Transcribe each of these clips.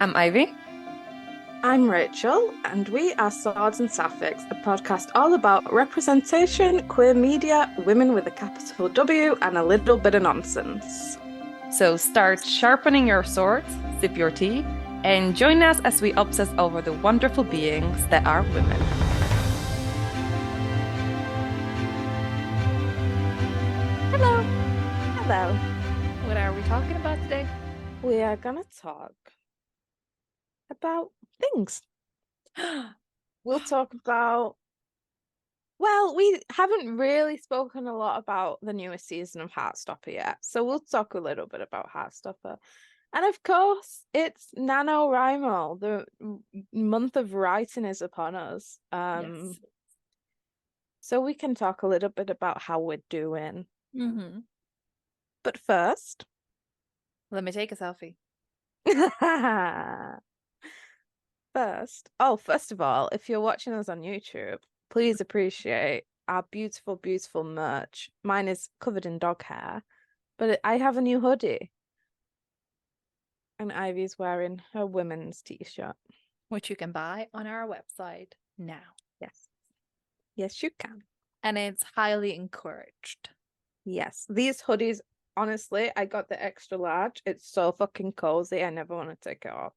I'm Ivy. I'm Rachel, and we are Swords and Sapphics, a podcast all about representation, queer media, women with a capital W, and a little bit of nonsense. So start sharpening your swords, sip your tea, and join us as we obsess over the wonderful beings that are women. Hello. Hello. What are we talking about today? We are going to talk about things. We'll talk about, well, we haven't really spoken a lot about the newest season of Heartstopper yet, so we'll talk a little bit about Heartstopper. And of course, it's NaNoWriMo. The month of writing is upon us. Yes. So we can talk a little bit about how we're doing. Mm-hmm. But first, Let me take a selfie. first of all, if you're watching us on YouTube, please appreciate our beautiful, beautiful merch. Mine is covered in dog hair, but I have a new hoodie. And Ivy's wearing her women's t-shirt. Which you can buy on our website now. Yes. Yes, you can. And it's highly encouraged. Yes. These hoodies, honestly, I got the extra large. It's so fucking cozy. I never want to take it off.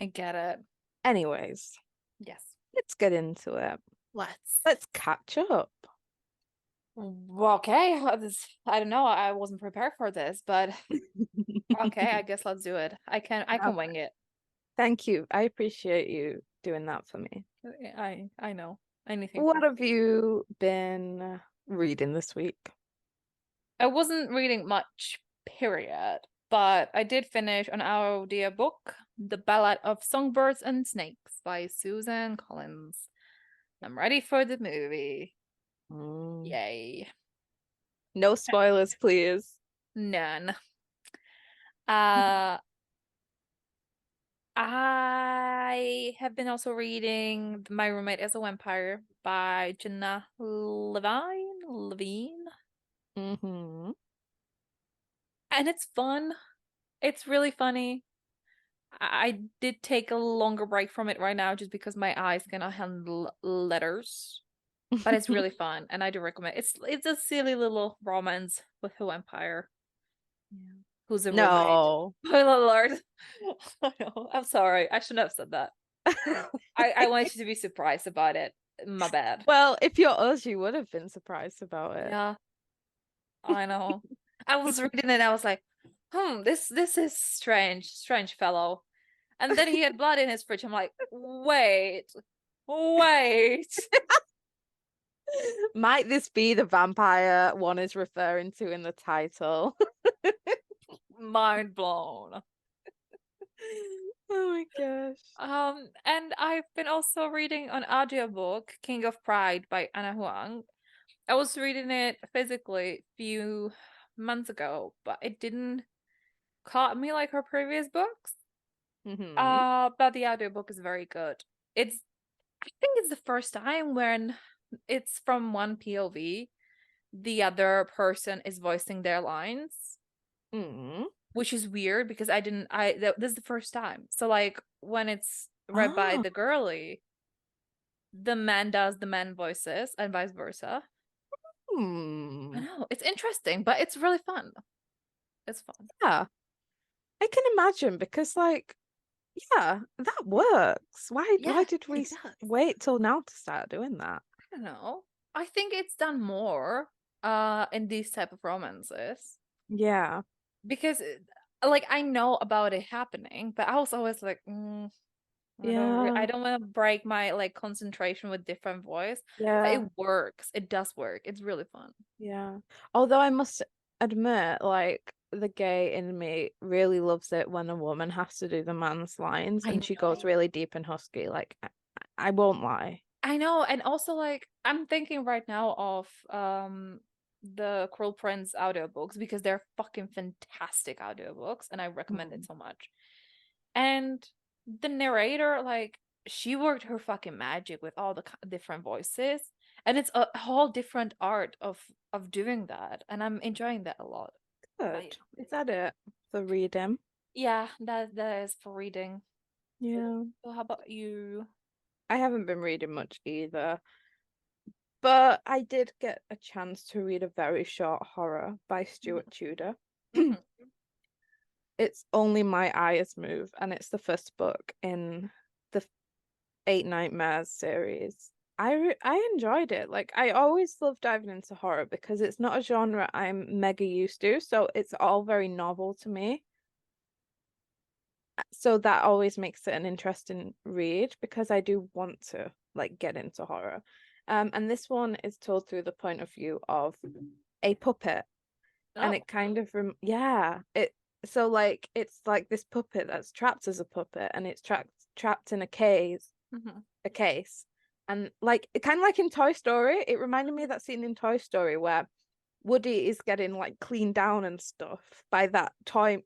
I get it. Anyways, Yes. let's get into it. Let's. Let's catch up. Okay. I don't know. I wasn't prepared for this, but okay, I guess let's do it. I can wing it. Thank you. I appreciate you doing that for me. I know. Anything What from have you been reading this week? I wasn't reading much, period, but I did finish an audiobook, The Ballad of Songbirds and Snakes by Susan Collins. I'm ready for the movie. Yay. No spoilers, please. None. Uh I have been also reading My Roommate is a Vampire by Jenna Levine. Mm-hmm. And it's fun. It's really funny. I did take a longer break from it right now just because my eyes cannot handle letters. But it's really fun and I do recommend. It's a silly little romance with a vampire. Yeah. Who's a roommate. No. Spoiler alert. I know. I'm sorry. I shouldn't have said that. I wanted you to be surprised about it. My bad. Well, if you're us, you would have been surprised about it. Yeah, I know. I was reading it, I was like, this is strange fellow. And then he had blood in his fridge. I'm like, wait. Might this be the vampire one is referring to in the title? Mind blown. Oh my gosh. And I've been also reading an audiobook, King of Pride by Anna Huang. I was reading it physically a few months ago, but it didn't caught me like her previous books. Mm-hmm. But the audiobook is very good. I think it's the first time when it's from one POV, the other person is voicing their lines, Mm-hmm. which is weird because this is the first time. So like when it's read by Oh. the girly, the man does the man voices and vice versa. I Hmm. know, it's interesting, but it's really fun. It's fun. Yeah. I can imagine because yeah, that works. Why Yeah, did we it does. wait till now to start doing that? I don't know. I think it's done more in these type of romances Yeah. because like I know about it happening, but I was always like, I Yeah. don't want to break my like concentration with different voice. But Yeah. it works. It does work. It's really fun. Yeah. Although I must admit, the gay in me really loves it when a woman has to do the man's lines I and she goes know. really deep and husky. I won't lie. I know, and also like I'm thinking right now of the Cruel Prince audiobooks because they're fucking fantastic audiobooks and I recommend it Mm. so much. And the narrator, like, she worked her fucking magic with all the different voices, and it's a whole different art of doing that, and I'm enjoying that a lot. But Good. Is that it for reading? yeah, that is for reading. Yeah. So how about you? I haven't been reading much either, but I did get a chance to read a very short horror by Stuart Tudor. Hmm. It's Only My Eyes Move, and it's the first book in the Eight Nightmares series. I enjoyed it. Like I always love diving into horror because it's not a genre I'm mega used to, so it's all very novel to me. So that always makes it an interesting read because I do want to like get into horror. And this one is told through the point of view of a puppet, and Oh. it kind of yeah, it so like it's like this puppet that's trapped as a puppet, and it's trapped in Hmm. a case. And like kind of like in Toy Story, it reminded me of that scene in Toy Story where Woody is getting like cleaned down and stuff by that toy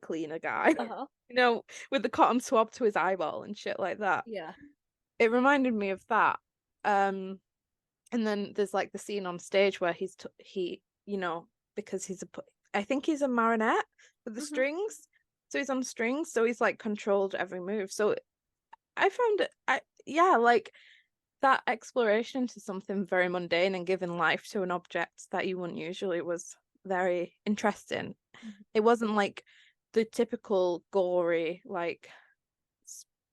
cleaner guy. Uh-huh. You know, with the cotton swab to his eyeball and shit like that. Yeah. It reminded me of that. And then there's like the scene on stage where he, because I think he's a marionette with the Hmm. strings. So he's on strings, so he's like controlled every move. So I found it, yeah, like that exploration to something very mundane and giving life to an object that you wouldn't usually was very interesting. It wasn't like the typical gory, like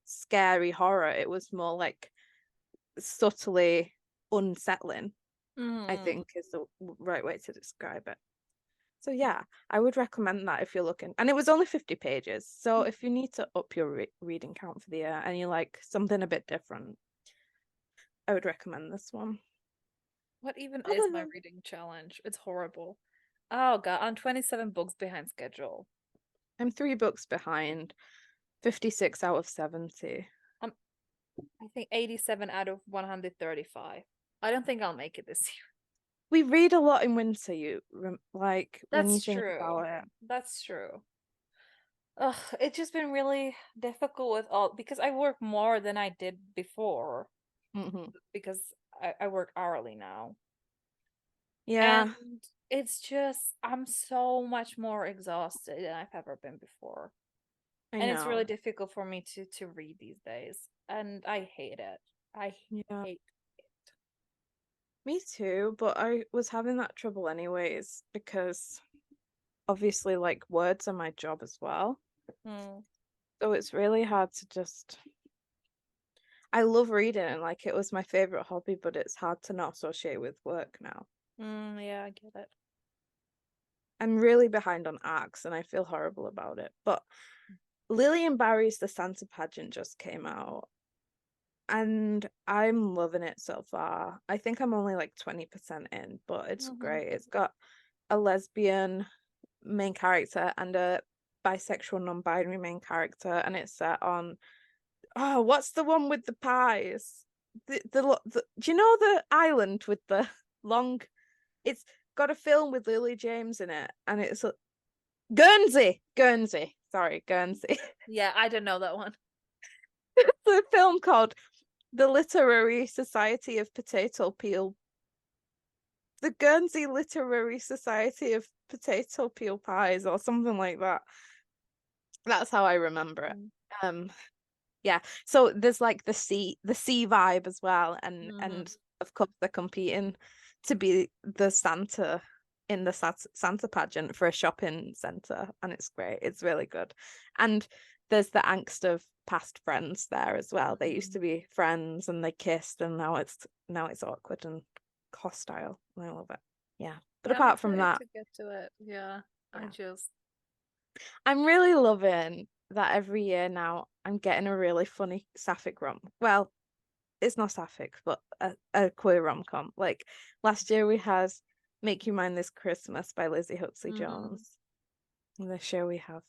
scary horror. It was more like subtly unsettling, I Mm. think is the right way to describe it. So yeah, I would recommend that if you're looking. And it was only 50 pages. So if you need to up your reading count for the year and you like something a bit different, I would recommend this one. What even is Other my than reading challenge? It's horrible. Oh God, I'm 27 books behind schedule. I'm 3 books behind, 56 out of 70. I'm I think 87 out of 135. I don't think I'll make it this year. We read a lot in winter, like when you That's think true. about it. That's true. Ugh, it's just been really difficult with all because I work more than I did before Hmm. because I work hourly now. And Yeah, it's just I'm so much more exhausted than I've ever been before. I And it's really know. difficult for me to read these days. And I hate it. I Yeah, hate me too, but I was having that trouble anyways because obviously like words are my job as well. it. Mm, So it's really hard to just I love reading and like it was my favorite hobby, but it's hard to not associate with work now. yeah, I get it. I'm really behind on arcs and I feel horrible about it. But Lily and Barry's The Santa Pageant just came out and I'm loving it so far. I think I'm only like 20% in, but it's Hmm. great. It's got a lesbian main character and a bisexual non-binary main character, and it's set on what's the one with the pies? Do you know the island with the long? It's got a film with Lily James in it, and it's Guernsey. Guernsey. Sorry, Guernsey. Yeah, I don't know that one. The film called The Literary Society of Potato Peel. The Guernsey Literary Society of Potato Peel Pies, or something like that. That's how I remember it. Um, yeah. So there's like the sea vibe as well, and Mm-hmm. of course they're competing to be the Santa in the Santa pageant for a shopping center, and it's great. It's really good, and there's the angst of past friends there as well. They used to be friends and they kissed, and now it's awkward and hostile. And I love it. Yeah. But Yeah, I'm apart from excited that, to get to it. Yeah, I yeah, just. I'm really loving that every year now I'm getting a really funny sapphic rom. Well, it's not sapphic, but a queer rom-com. Like last year we had Make You Mine This Christmas by Lizzie Huxley Hmm. Jones. And this year we have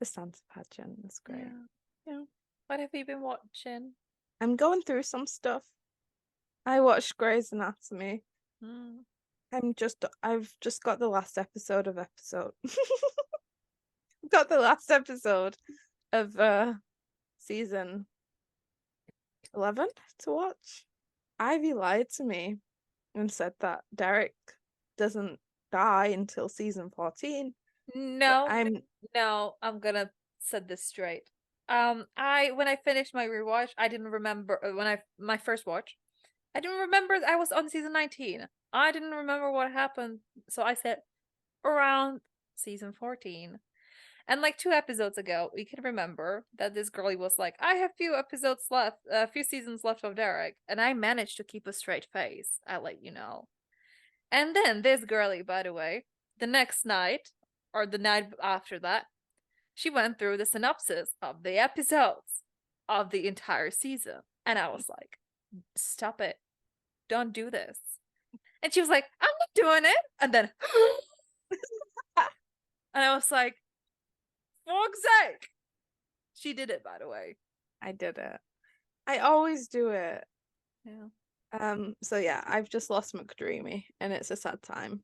The Santa Pageant. It's great. Yeah. Yeah. What have you been watching? I'm going through some stuff. I watched Grey's Anatomy. Mm. I've just got the last episode of episode. Got the last episode of season 11 to watch. Ivy lied to me and said that Derek doesn't die until season 14. But No, I'm no, I'm gonna set this straight. I when I finished my rewatch, I didn't remember when I my first watch. I didn't remember I was on season 19. I didn't remember what happened, so I said around season 14. And like 2 episodes ago, we can remember that this girlie was like, "I have few episodes left, a few seasons left of Derek," and I managed to keep a straight face. I let you know. And then this girlie, by the way, the next night or the night after that, she went through the synopsis of the episodes of the entire season. And I was like, stop it. Don't do this. And she was like, I'm not doing it. And then, and I was like, fuck's sake. She did it, by the way. I did it. I always do it. Yeah. So yeah, I've just lost McDreamy and it's a sad time.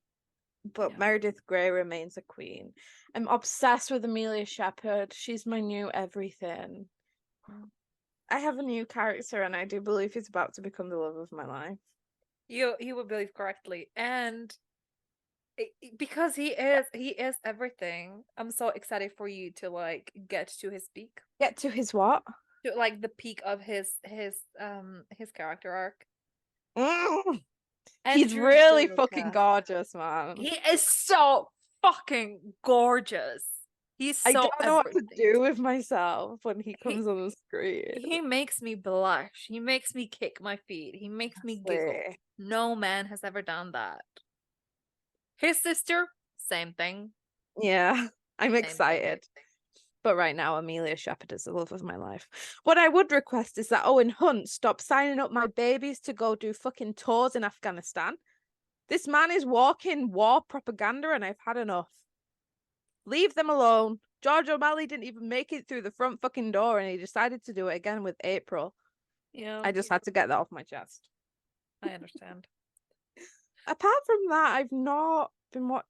But Yeah. Meredith Grey remains a queen. I'm obsessed with Amelia Shepherd. She's my new everything. Mm. I have a new character and I do believe he's about to become the love of my life. You would believe correctly. And because he is everything. I'm so excited for you to like get to his peak. Get to his what? To like the peak of his character arc. Mm. He's really fucking Angelica. gorgeous, man. He is so fucking gorgeous. He's I so don't know what to everything. do with myself when he He comes on the screen. he makes me blush. He makes me kick my feet. He makes me giggle. Honestly. No man has ever done that. His sister, same thing. Yeah, I'm Same thing. excited. But right now, Amelia Shepherd is the love of my life. What I would request is that Owen Hunt stop signing up my babies to go do fucking tours in Afghanistan. This man is walking war propaganda and I've had enough. Leave them alone. George O'Malley didn't even make it through the front fucking door and he decided to do it again with April. Yeah, I just had to get that off my chest. I understand. Apart from that,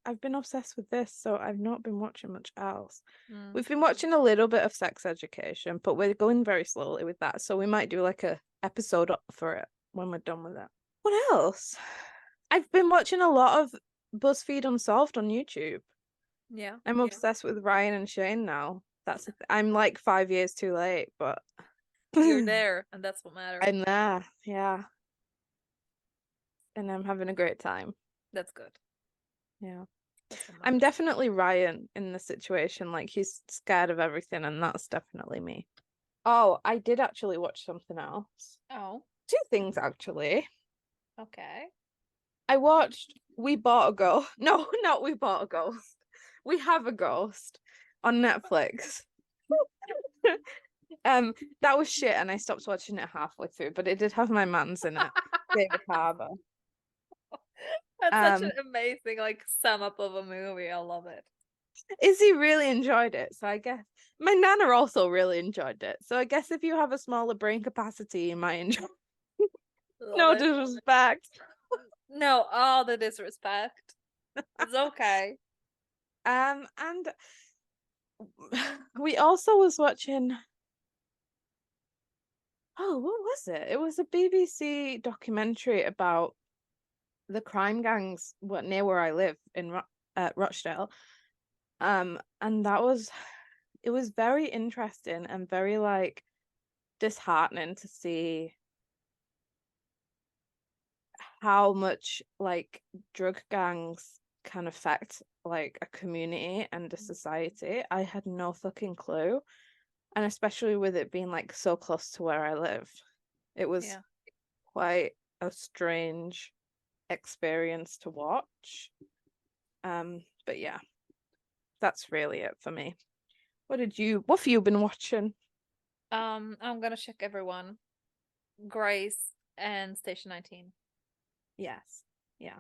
I've been obsessed with this, so I've not been watching much else. Mm. We've been watching a little bit of Sex Education, but we're going very slowly with that, so we might do like a episode for it when we're done with it. What else? I've been watching a lot of BuzzFeed Unsolved on YouTube. Yeah, I'm obsessed with Ryan and Shane now. I'm like 5 years too late, but you're I'm there, and that's what matters. there, yeah, and I'm having a great time. That's good. Yeah. That's what I'm matters. definitely Ryan in the situation. Like he's scared of everything, and that's definitely me. Oh, I did actually watch something else. Oh, Two things actually. okay. I watched We Bought a Ghost. No, not We Bought a Ghost. We Have a Ghost on Netflix. That was shit, and I stopped watching it halfway through, but it did have my man's in it, David Harbour. That's such an Um, amazing like sum up of a movie. I love it. Izzy really enjoyed it, so I guess my nana also really enjoyed it. So I guess if you have a smaller brain capacity, you might enjoy. Love No it. disrespect. No, all the disrespect. It's okay. And we also was watching. Oh, what was it? It was a BBC documentary about the crime gangs near where I live in Rochdale. And it was very interesting and very like disheartening to see how much like drug gangs can affect like a community and a society. I had no fucking clue. And especially with it being like so close to where I live, it was Yeah. quite a strange experience to watch. But yeah, that's really it for me. What have you been watching? I'm gonna check everyone. Grace and Station 19. Yes. Yeah.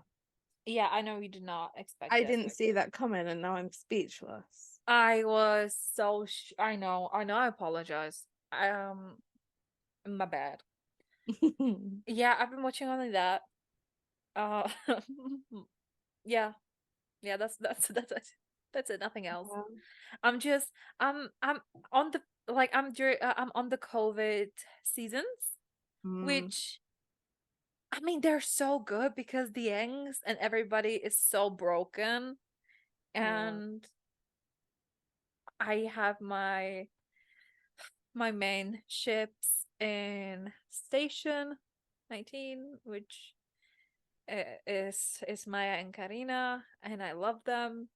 Yeah, I know you did not expect I this. didn't see that coming and now I'm speechless. I was so I know, I apologize. My bad. Yeah, I've been watching only that. Uh yeah. Yeah, that's it. That's it, nothing else. I'm just I'm on the I'm on the COVID seasons, Mm, which I mean they're so good because the Yangs and everybody is so broken, yeah. and I have my my main ships in Station 19, which is Maya and Karina, and I love them.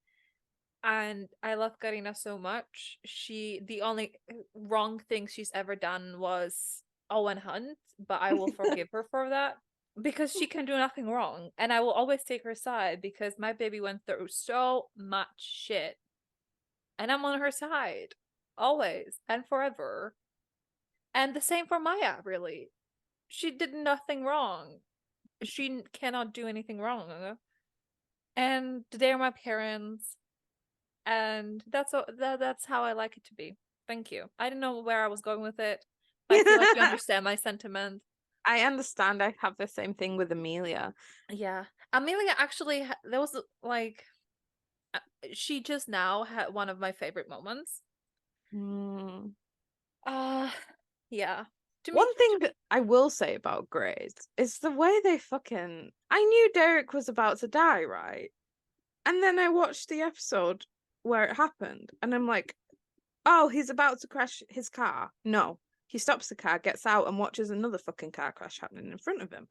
And I love Karina so much. The only wrong thing she's ever done was Owen Hunt, but I will forgive her for that because she can do nothing wrong. And I will always take her side because my baby went through so much shit. And I'm on her side. Always and forever. And the same for Maya, really. She did nothing wrong. She cannot do anything wrong. And they're my parents, and that's how I like it to be. Thank you. I didn't know where I was going with it, but I feel like you understand my sentiment. I understand. I have the same thing with Amelia. Yeah, Amelia actually there was like uh, she just now had one of my favorite moments. Mm. Uh yeah. To me, One thing that I will say about Grace is the way they fucking. I knew Derek was about to die, right? And then I watched the episode where it happened, and I'm like, oh, he's about to crash his car. No, he stops the car, gets out, and watches another fucking car crash happening in front of him.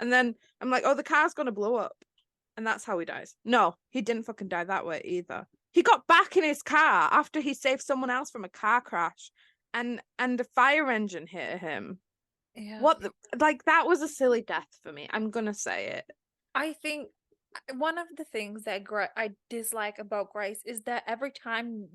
And then I'm like, oh, the car's gonna blow up. And that's how he dies. No, he didn't fucking die that way either. He got back in his car after he saved someone else from a car crash, and a fire engine hit him. yeah. What the, like that was a silly death for me. I'm gonna say it. I think one of the things that I dislike about Grace is that every time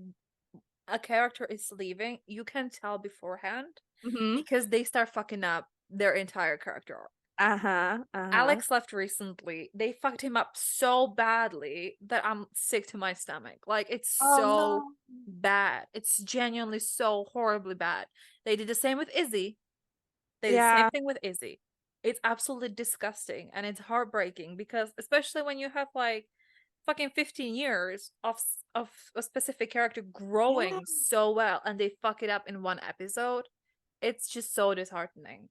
a character is leaving, you can tell beforehand Mm-hmm. because they start fucking up their entire character arc. Uh-huh. Uh-huh. Alex left recently. They fucked him up so badly that I'm sick to my stomach. Like, it's Oh so no. bad. It's genuinely so horribly bad. They did the same with Izzy. They did the same Yeah. thing with Izzy. It's absolutely disgusting and it's heartbreaking because, especially when you have like fucking 15 years of a specific character Yeah. growing so well and they fuck it up in one episode, it's just so disheartening.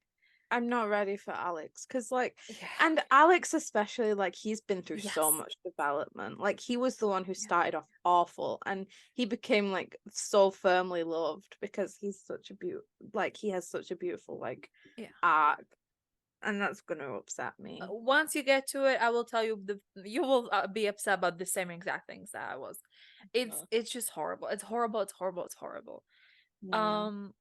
I'm not ready for Alex because like Yeah. and Alex especially like he's been through so Yes. much development. Like he was the one who Yeah. started off awful and he became like so firmly loved because he has such a beautiful like Yeah. arc and that's gonna upset me. Once you get to it, I will tell you you will be upset about the same exact things that I was. Uh, It's just horrible. It's horrible. It's horrible. It's horrible. Yeah. Um,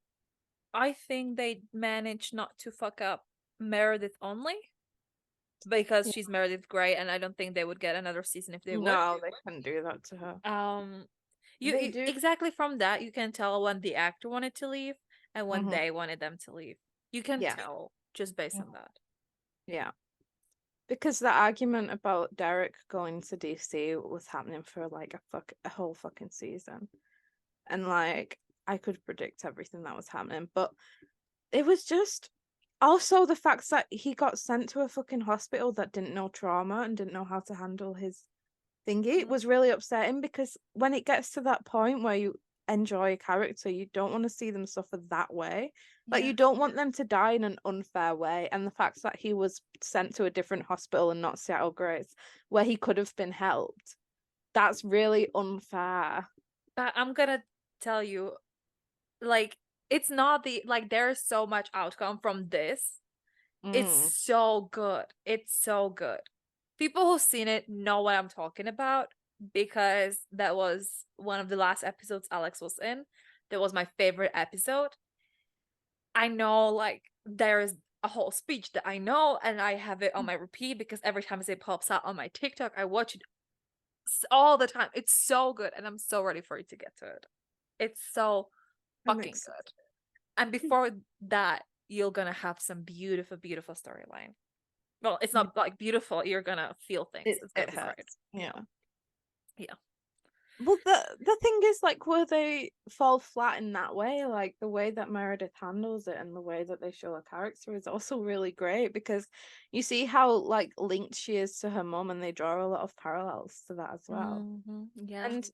I think they managed not to fuck up Meredith only because Yeah. she's Meredith Grey, and I don't think they would get another season if they would. No, they couldn't do that to her. Um, They do. exactly from that you can tell when the actor wanted to leave and when Hmm. they wanted them to leave. You can Yeah. tell just based on that. Yeah. Because the argument about Derek going to DC was happening for like a whole fucking season. And like I could predict everything that was happening, but it was just also the fact that he got sent to a fucking hospital that didn't know trauma and didn't know how to handle his thingy. It Yeah. was really upsetting because when it gets to that point where you enjoy a character, you don't want to see them suffer that way. Like Yeah. you don't want them to die in an unfair way. And the fact that he was sent to a different hospital and not Seattle Grace, where he could have been helped, that's really unfair. But I'm gonna tell you, like, it's not the like there's so much outcome from this. It's Mm. so good. It's so good. People who've seen it know what I'm talking about because that was one of the last episodes Alex was in. That was my favorite episode. I know, like, there's a whole speech that I know, and I have it on my repeat because every time it pops out on my TikTok, I watch it all the time. It's so good, and I'm so ready for it to get to it. It's so I'm fucking excited. good. And before that, you're gonna have some beautiful, beautiful storyline. Well, it's not like beautiful. You're gonna feel things. It's gonna It be great. hurts. Yeah, Yeah. yeah. Well, the thing is, like, where they fall flat in that way, like the way that Meredith handles it and the way that they show her character is also really great because you see how like linked she is to her mom, and they draw a lot of parallels to that as well. Yeah. And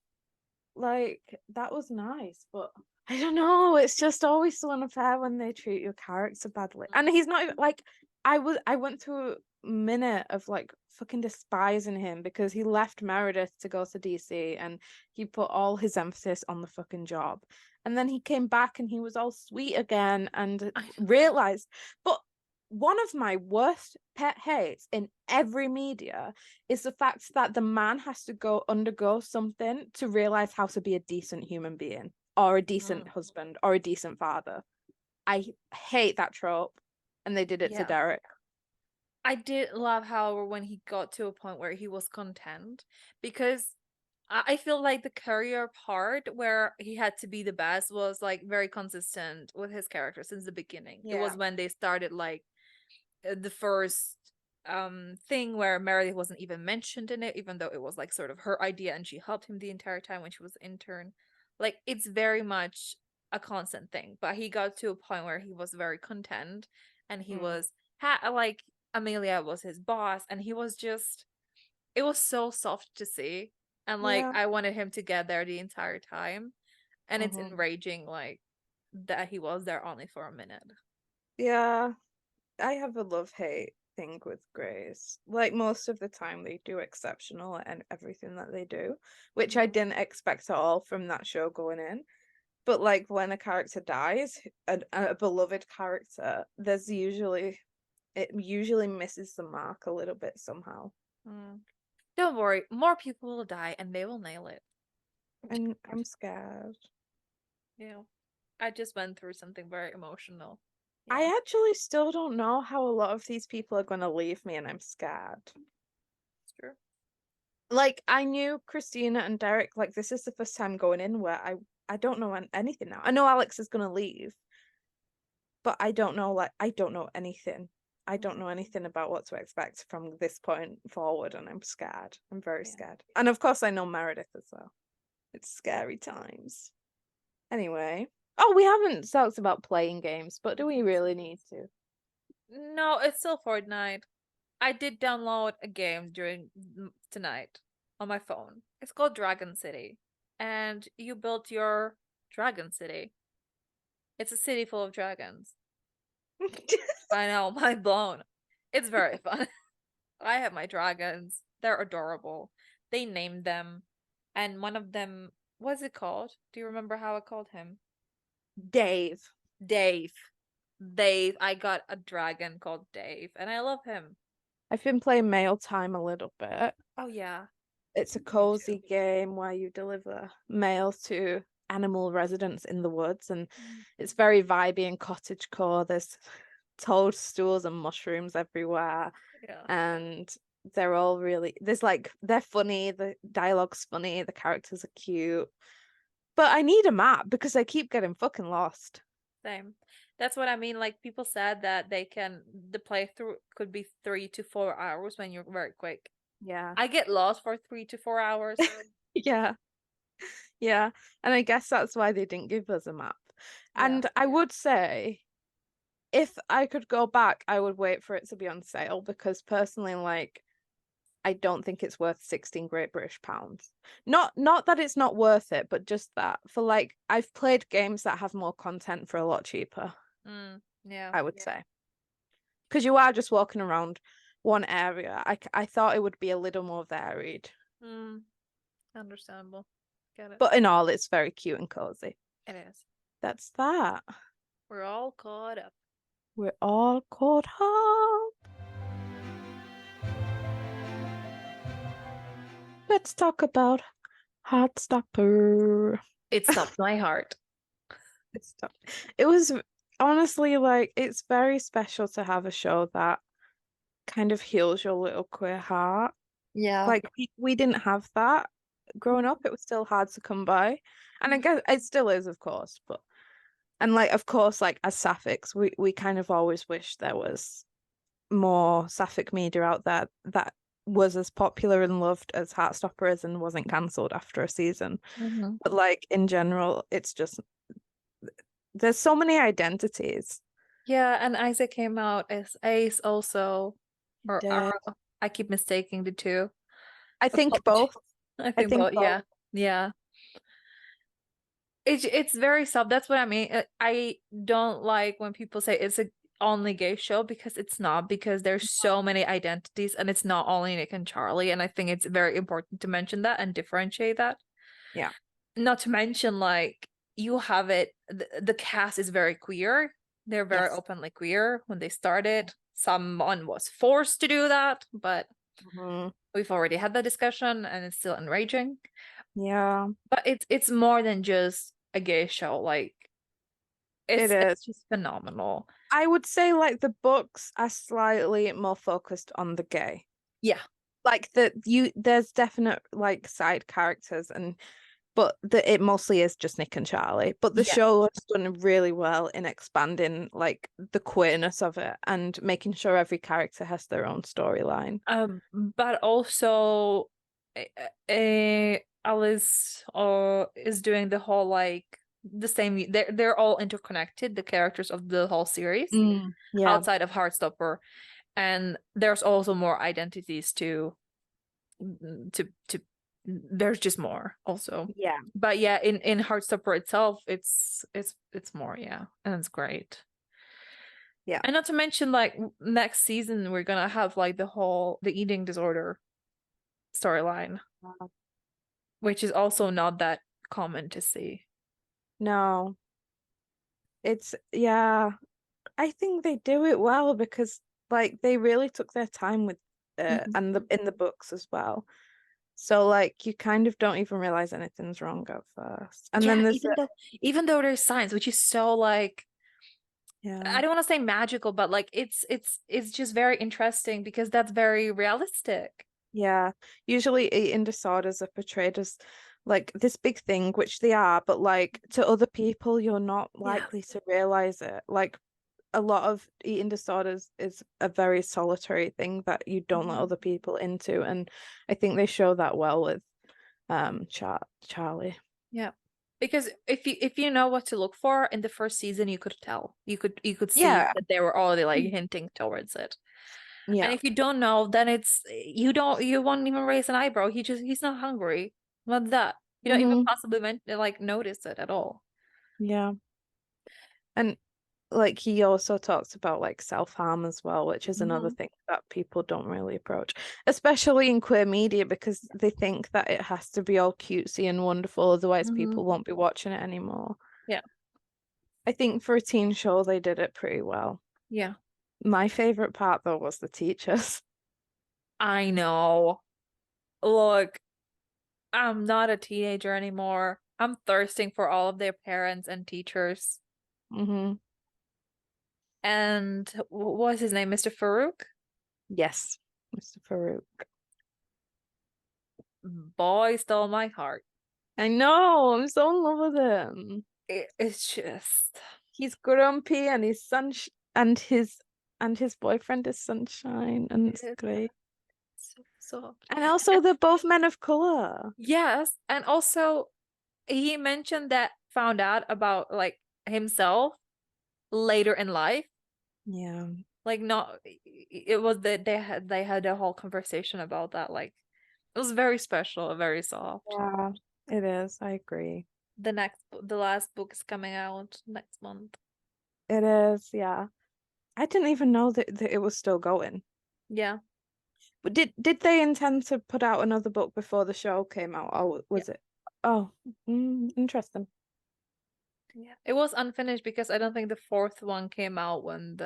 like that was nice, but I don't know, it's just always so unfair when they treat your character badly. And he's not even like I went through a minute of like fucking despising him because he left Meredith to go to DC and he put all his emphasis on the fucking job. and then he came back and he was all sweet again and I realized. But one of my worst pet hates in every media is the fact that the man has to go undergo something to realize how to be a decent human being or a decent Mhm. husband or a decent father. I hate that trope, and they did it to Yeah. Derek. I did love, however, when he got to a point where he was content because I feel like the career part where he had to be the best was like very consistent with his character since the beginning. It Yeah. was when they started like the first thing where Meredith wasn't even mentioned in it, even though it was like sort of her idea and she helped him the entire time when she was intern. Like it's very much a constant thing, but he got to a point where he was very content and he Mm. was like Amelia was his boss and he was just it was so soft to see and like Yeah. I wanted him to get there the entire time and it's Hmm. enraging like that he was there only for a minute. Yeah. I have a love-hate thing with Grace. Like most of the time they do exceptional and everything that they do, which I Mhm. didn't expect at all from that show going in. But like when a character dies, a beloved character, it usually misses the mark a little bit somehow. Mm. Don't worry, more people will die and they will nail it. And I'm scared. Yeah. I just went through something very emotional. Yeah, I actually still don't know how a lot of these people are going to leave me, and I'm scared. it's true. Like I knew Christina and Derek, like this is the first time going in where I don't know anything now. I know Alex is going to leave, but I don't know anything. I don't Mhm. know anything about what to expect from this point forward, and I'm scared. I'm very Yeah. scared. And of course I know Meredith as well. It's scary times. Anyway. Oh, we haven't talked about playing games, but do we really need to? No, it's still Fortnite. I did download a game during tonight on my phone. It's called Dragon City. And you built your Dragon City. It's a city full of dragons. I know, mind blown. It's very fun. I have my dragons. They're adorable. They named them. And one of them, what's it called? Do you remember how I called him? Dave. Dave. Dave. I got a dragon called Dave, and I love him. I've been playing Mail Time a little bit. Oh yeah, It's a me too. cozy game where you deliver mail to animal residents in the woods, and Mm. it's very vibey and cottagecore. There's toadstools and mushrooms everywhere, Yeah, and they're all really there's like they're funny, the dialogue's funny, the characters are cute. But I need a map because I keep getting fucking lost. same. That's what I mean. Like people said that the playthrough could be 3 to 4 hours when you're very quick. Yeah. I get lost for 3 to 4 hours. Yeah. Yeah. And I guess that's why they didn't give us a map. Yeah. And I would say if I could go back, I would wait for it to be on sale because personally, like, I don't think it's worth 16 Great British pounds. Not that it's not worth it, but just that for like I've played games that have more content for a lot cheaper, Yeah. I would say. Because you are just walking around one area. I thought it would be a little more varied. Mm, understandable. Get it. But in all, it's very cute and cozy. It is. That's that. We're all caught up. We're all caught up. Let's talk about Heartstopper. It stopped my heart. It's tough. It was honestly like it's very special to have a show that kind of heals your little queer heart. Yeah. Like we didn't have that growing up. It was still hard to come by. And I guess it still is, of course, but and like of course, like as sapphics, we kind of always wish there was more sapphic media out there that was as popular and loved as Heartstopper is and wasn't cancelled after a season. Mhm. But like in general, it's just there's so many identities. Yeah, and Isaac came out as Ace also. Or Did. I keep mistaking the two. I think Apology. both. I I think think both. both. Yeah. Yeah. It's very soft. That's what I mean. I don't like when people say it's a only gay show because it's not, because there's so many identities and it's not only Nick and Charlie. And I think it's very important to mention that and differentiate that. Yeah. Not to mention, like, you have it, the cast is very queer. They're very Yes. openly queer when they started. Someone was forced to do that, but Mhm. we've already had that discussion and it's still enraging. Yeah, But it's more than just a gay show. Like it it's is. just phenomenal. I would say like the books are slightly more focused on the gay. Yeah. Like there's definite like side characters but it mostly is just Nick and Charlie. But the Yeah. show has done really well in expanding like the queerness of it and making sure every character has their own storyline. But also Alice is doing the whole like the same, they're all interconnected, the characters of the whole series Yeah. outside of Heartstopper. And there's also more identities to there's just more also. Yeah. But yeah, in Heartstopper itself, it's more, yeah, and it's great. Yeah. And not to mention, like next season, we're gonna have like the eating disorder storyline, which is also not that common to see. No, it's yeah. I think they do it well because like they really took their time with Mhm. and in the books as well. So like you kind of don't even realize anything's wrong at first. And Yeah, then there's even though there's science, which is so like yeah. I don't want to say magical, but like it's just very interesting because that's very realistic. Yeah. Usually eating disorders are portrayed as like this big thing, which they are, but like to other people you're not Yeah. likely to realize it. Like a lot of eating disorders is a very solitary thing that you don't let Mhm. other people into, and I think they show that well with Charlie. Yeah. Because if you know what to look for in the first season, you could tell. You could see Yeah, that they were already like hinting towards it. And yeah. if you don't know, then you won't even raise an eyebrow. He's not hungry. What's that? You don't even Hmm. possibly like notice it at all. Yeah. And like he also talks about like self-harm as well, which is another Hmm. thing that people don't really approach, especially in queer media because they think that it has to be all cutesy and wonderful, otherwise Hmm. people won't be watching it anymore. Yeah. I think for a teen show they did it pretty well. Yeah. My favorite part though was the teachers. I know. Look, I'm not a teenager anymore. I'm thirsting for all of their parents and teachers. Hmm. And what was his name? Mr. Farouk? Yes, Mr. Farouk. Boy stole my heart. I know, I'm so in love with him. It's just He's grumpy and and his boyfriend is Sunshine and it's it's great. so soft. And also they're both men of color. Yes, and also he mentioned that found out about like himself later in life. Yeah. Like not it was that they had a whole conversation about that. Like it was very special, very soft. Yeah, it is. I agree. The last book is coming out next month. It is, yeah. I didn't even know that it was still going. Yeah. But did they intend to put out another book before the show came out, or Yeah. was it? Oh, interesting. Yeah. It was unfinished because I don't think the fourth one came out when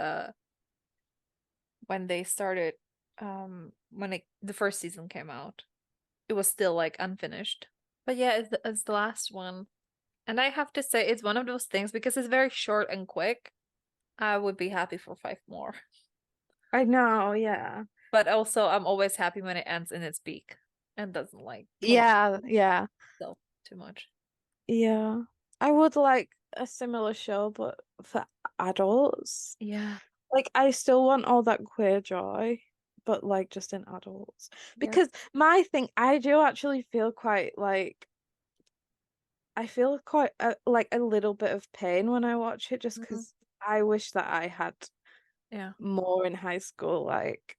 they started when the first season came out. It was still like unfinished. But yeah, it's the last one. And I have to say it's one of those things because it's very short and quick. I would be happy for five more. I know, yeah. But also I'm always happy when it ends in its peak and doesn't like prolong Yeah, yeah, itself too much. yeah. I would like a similar show, but for adults. Yeah. Like I still want all that queer joy, but like just in adults. Yeah. Because my thing, I do actually feel quite like I feel quite like a little bit of pain when I watch it, just Hmm. because I wish that I had Yeah. more in high school, like,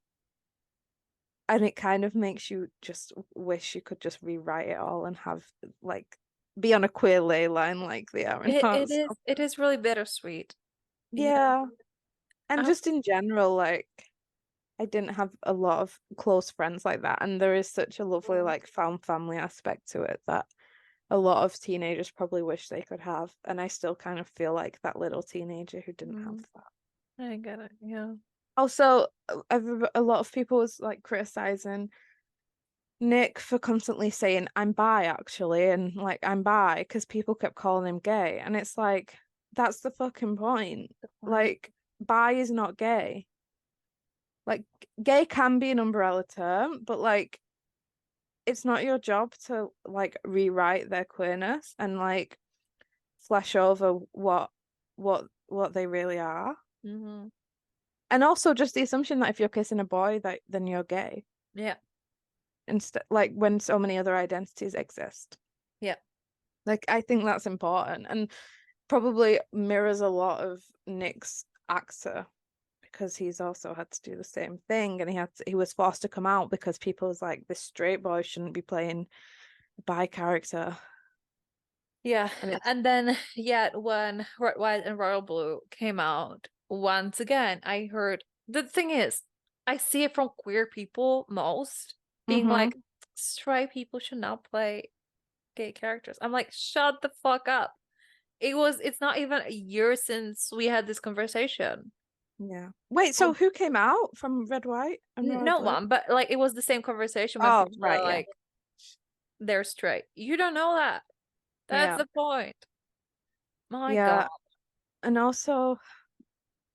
and it kind of makes you just wish you could just rewrite it all and have like be on a queer ley line like they are in It is Heartstopper. it is really bittersweet. You know. Yeah, and just in general, like I didn't have a lot of close friends like that, and there is such a lovely Um, like found family aspect to it that a lot of teenagers probably wish they could have. And I still kind of feel like that little teenager who didn't have Mm, that. I get it. Yeah. Also, a lot of people was like criticizing Nick for constantly saying, I'm bi actually, and like I'm bi because people kept calling him gay. And it's like, that's the fucking point. Good point. Like, bi is not gay. Like, gay can be an umbrella term, but like, it's not your job to like rewrite their queerness and like flesh over what they really are. Hmm. And also just the assumption that if you're kissing a boy that then you're gay. Yeah. Instead, like when so many other identities exist. Yeah. Like I think that's important and probably mirrors a lot of Nick's actor because he's also had to do the same thing and he was forced to come out because people was like this straight boy shouldn't be playing a bi character. Yeah. And it's And then, yeah, when Red, White, and Royal Blue came out, once again, I heard the thing is, I see it from queer people most being like, mm-hmm. straight people should not play gay characters. I'm like, shut the fuck up. It's not even a year since we had this conversation. Yeah. Wait, so Um, who came out from Red, White, and Royal no Blue? one, but like it was the same conversation when Oh, people were right, yeah. like, they're straight. You don't know that. That's Yeah. the point. My God. Yeah. And also,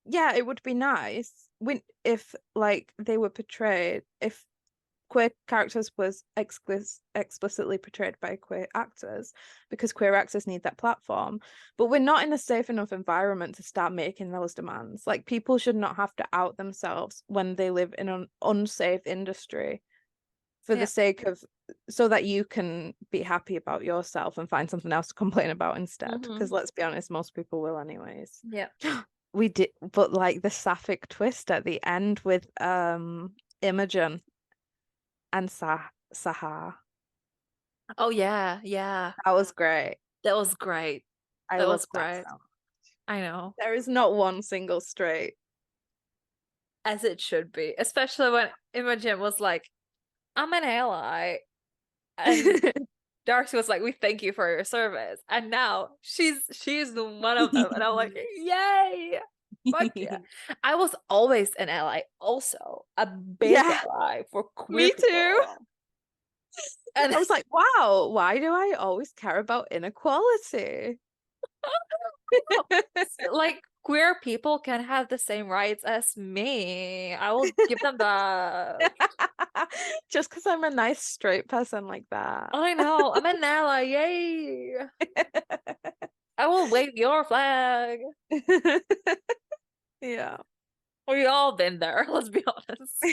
yeah, it would be nice when if like they were portrayed if queer characters was explicitly portrayed by queer actors because queer actors need that platform. But we're not in a safe enough environment to start making those demands. Like people should not have to out themselves when they live in an unsafe industry for the Yeah. sake of so that you can be happy about yourself and find something else to complain about instead. Hmm. Because let's be honest, most people will anyways. Yeah. We did, but like the sapphic twist at the end with Imogen and Sahar, Oh yeah, yeah. that was great. That was great. I That was loved that great. so. I know. There is not one single straight. As it should be. Especially when Imogen was like, I'm an ally. And Darcy was like, we thank you for your service. And now she's the one of them. And I'm like, yay! Fuck yeah. I was always an ally, also a big Yeah, ally for queer me too. people. And I was like, wow, why do I always care about inequality? like queer people can have the same rights as me. I will give them that. Just because I'm a nice straight person like that. I know. I'm an ally. Yay. I will wave your flag. Yeah. We all been there, let's be honest.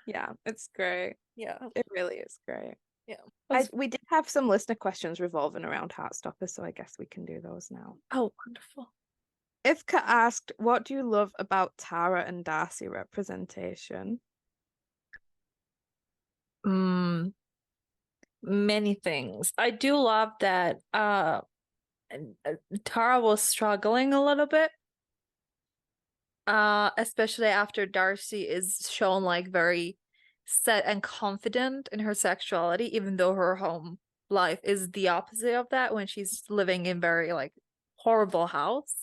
Yeah, it's great. Yeah. It really is great. Yeah. We did have some listener questions revolving around Heartstopper, so I guess we can do those now. Oh, wonderful. Ivka asked, what do you love about Tara and Darcy representation? Mm, many things. I do love that Tara was struggling a little bit. Especially after Darcy is shown like very set and confident in her sexuality, even though her home life is the opposite of that when she's living in very like horrible house.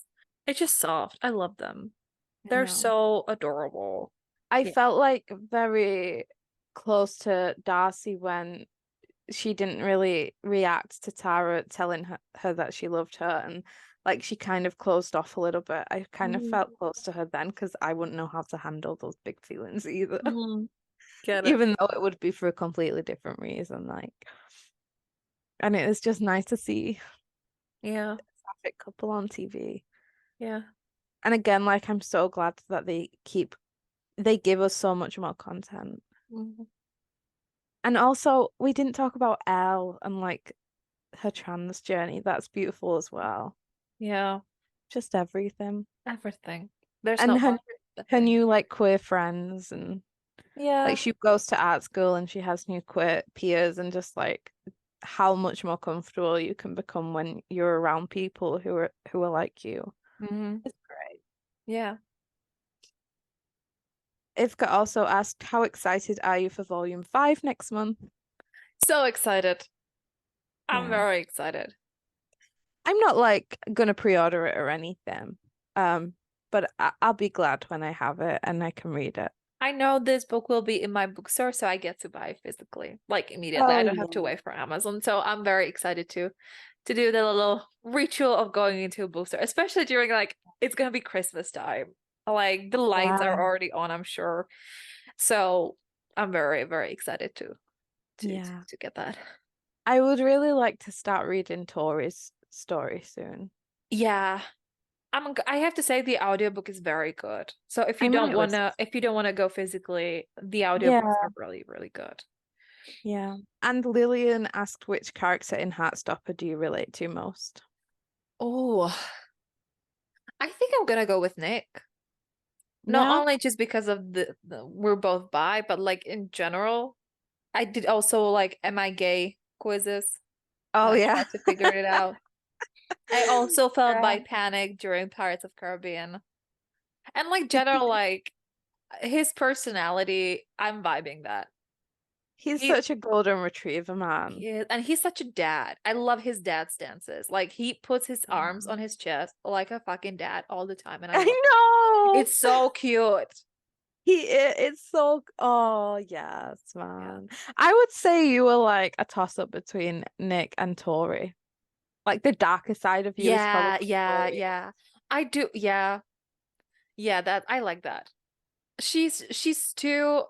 It's just soft. I love them. I They're know. so adorable. I Yeah. felt like very close to Darcy when she didn't really react to Tara telling her that she loved her and like she kind of closed off a little bit. I kind of Mhm. felt close to her then because I wouldn't know how to handle those big feelings either. Mhm. Get it. Even though it would be for a completely different reason, like and it was just nice to see Yeah. a sapphic couple on TV. Yeah. And again, like I'm so glad that they give us so much more content. Mhm. And also, we didn't talk about Elle and like her trans journey. That's beautiful as well. Yeah. Just everything. Everything. There's And not one good her thing. new like queer friends and like Yeah. she goes to art school and she has new queer peers and just like how much more comfortable you can become when you're around people who are like you. Hmm. It's great. Yeah. Ivka also asked, how excited are you for Volume 5 next month? So excited. I'm Yeah. very excited. I'm not like gonna pre-order it or anything. Um, but I'll be glad when I have it and I can read it. I know this book will be in my bookstore, so I get to buy it physically, like immediately. I Oh don't have to yeah. wait for Amazon. So I'm very excited to do the little ritual of going into a bookstore, especially during like it's gonna be Christmas time. Like the lights are Yeah. already on, I'm sure. So I'm very, very excited Yeah. to get that. I would really like to start reading Tori's story soon. Yeah. I have to say the audiobook is very good. So I might listen. if you don't wanna go physically, the audiobooks Yeah, are really, really good. yeah. And Lillian asked which character in Heartstopper do you relate to most? Oh, I think I'm gonna go with Nick. Not Yeah. only just because of the we're both bi, but like in general, I did also like am I gay quizzes and Oh I yeah. tried to figure it out. I also felt Yeah. bi panic during Pirates of Caribbean. And like general like his personality, I'm vibing that. He's He such a golden retriever, man. he is, and he's such a dad. I love his dad stances. Like he puts his arms Yeah. on his chest like a fucking dad all the time, and I I love it. know. It's so cute. It's so oh yes, Yeah. man. I would say you were like a toss-up between Nick and Tori. Like the darker side of you is Yeah, probably yeah, Tori. yeah. I do. Yeah. Yeah, that I like that. She's too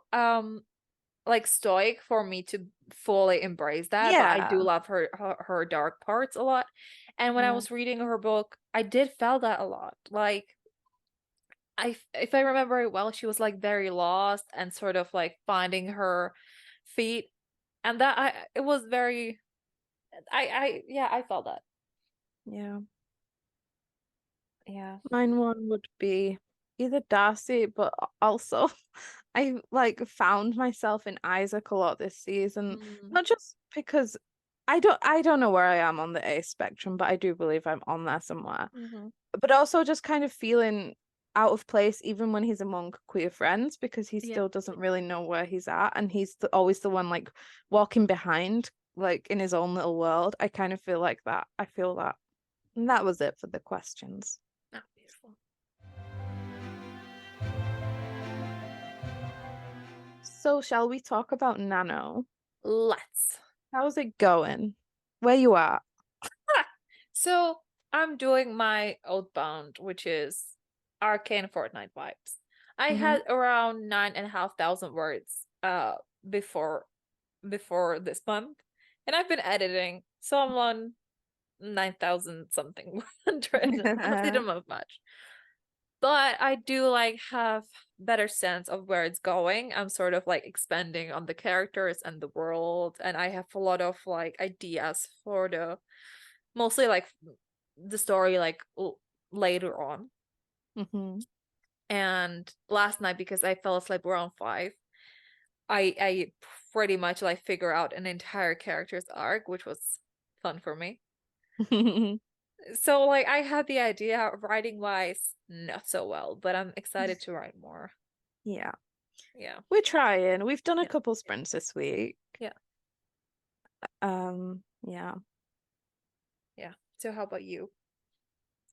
like stoic for me to fully embrace that, but I do Yeah. love her dark parts a lot. And when I Yeah. was reading her book, I did feel that a lot. Like if I remember it well, she was like very lost and sort of like finding her feet. And that I it was very I yeah, I felt that. Yeah. Yeah. Mine one would be either Darcy, but also I like found myself in Isaac a lot this season. Mm, Not just because I don't know where I am on the A spectrum, but I do believe I'm on there somewhere. hmm But also just kind of feeling out of place even when he's among queer friends because he Yeah. still doesn't really know where he's at and he's always the one like walking behind like in his own little world. I kind of feel like that. I feel that. And that was it for the questions. Oh, beautiful. So, shall we talk about Nano? Let's. How's it going? Where you at? So I'm doing my Oathbound, which is arcane Fortnite vibes. I Hmm. had around 9,500 words before this month, and I've been editing, so I'm on 9,000 something 100. Honestly, don't know much. But I do like have better sense of where it's going. I'm sort of like expanding on the characters and the world, and I have a lot of like ideas for the mostly like the story like later on. Hmm. And last night, because I fell asleep around 5, I pretty much like figure out an entire character's arc, which was fun for me. So like I had the idea writing wise, not so well, but I'm excited to write more. Yeah, Yeah. we're trying. We've done a Yeah. couple sprints this week. Yeah. Yeah. Yeah. So how about you?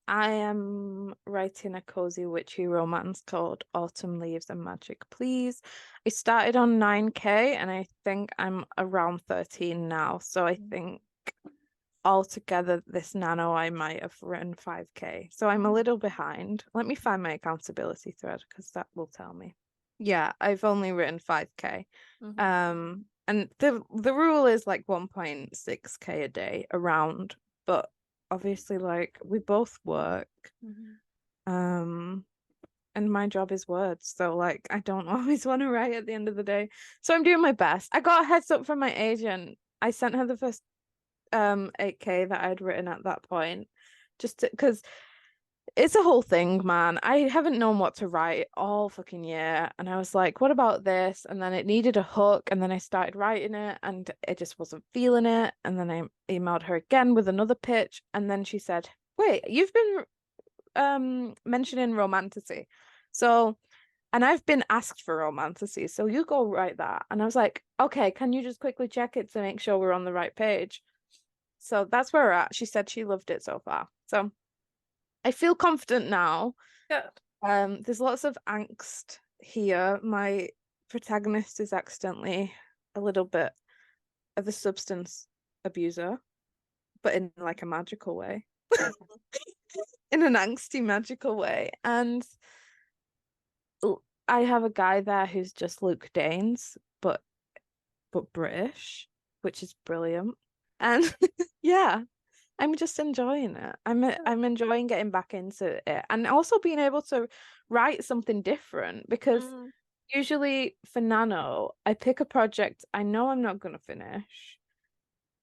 I am writing a cozy witchy romance called Autumn Leaves and Magic Please. I started on 9K and I think I'm around 13 now. So I think altogether this nano I might have written 5K. So I'm a little behind. Let me find my accountability thread because that will tell me. Yeah, I've only written 5K. Mm-hmm. And the rule is like 1.6K a day around, but obviously like we both work. Mm-hmm. Um and my job is words, so like I don't always want to write at the end of the day. So I'm doing my best. I got a heads up from my agent. I sent her the first 8K that I'd written at that point just because it's a whole thing, man. I haven't known what to write all fucking year. And I was like, what about this? And then it needed a hook. And then I started writing it and it just wasn't feeling it. And then I emailed her again with another pitch. And then she said, wait, you've been mentioning romantasy. So, and I've been asked for romantasy. So you go write that. And I was like, okay, can you just quickly check it to make sure we're on the right page? So that's where we're at. She said she loved it so far. So I feel confident now. Good. There's lots of angst here. My protagonist is accidentally a little bit of a substance abuser, but in like a magical way, in an angsty magical way. And I have a guy there who's just Luke Danes, but British, which is brilliant. And yeah, I'm just enjoying it. I'm enjoying getting back into it and also being able to write something different because Mm, usually for Nano, I pick a project I know I'm not going to finish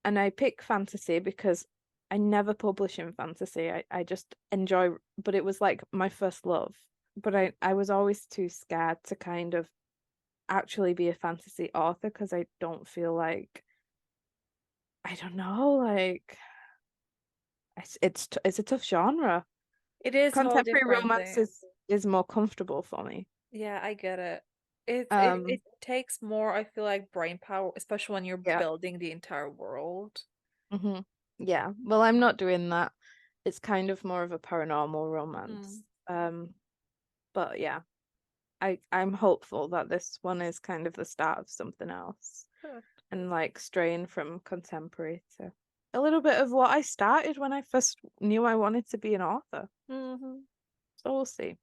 and I pick fantasy because I never publish in fantasy. I just enjoy, but it was like my first love. But I was always too scared to kind of actually be a fantasy author because I don't feel like I don't know, like it's a tough genre. it is all Contemporary different romance things. is more comfortable for me. Yeah, I get it. It Um, takes more, I feel like, brain power, especially when you're yeah. building the entire world. hmm Yeah. Well, I'm not doing that. It's kind of more of a paranormal romance. Mm, But yeah, I'm hopeful that this one is kind of the start of something else good. and like straying from contemporary to a little bit of what I started when I first knew I wanted to be an author. Hmm. So we'll see.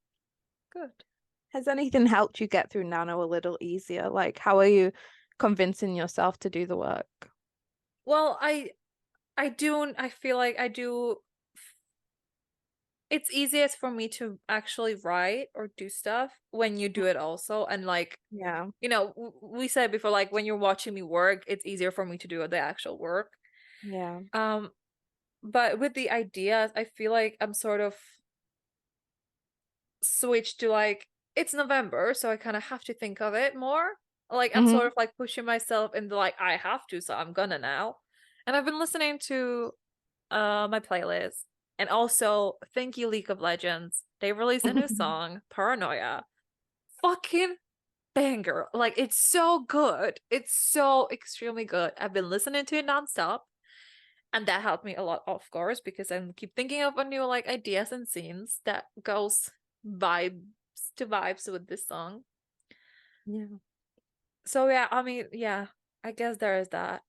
Good. Has anything helped you get through Nano a little easier? Like, how are you convincing yourself to do the work? Well, I feel like I do. It's easiest for me to actually write or do stuff when you do it also. And like, Yeah. we said before, like when you're watching me work, it's easier for me to do the actual work. Yeah. Um, but with the ideas, I feel like I'm sort of switched to like it's November, so I kind of have to think of it more. Like I'm sort hmm of like pushing myself into like I have to, so I'm gonna now. And I've been listening to my playlist and also thank you League of Legends. They released a new song, Paranoia. Fucking banger. Like it's so good. It's so extremely good. I've been listening to it nonstop. And that helped me a lot, of course, because I keep thinking of a new like ideas and scenes that goes vibes to vibes with this song. Yeah. So yeah, I mean, yeah, I guess there is that.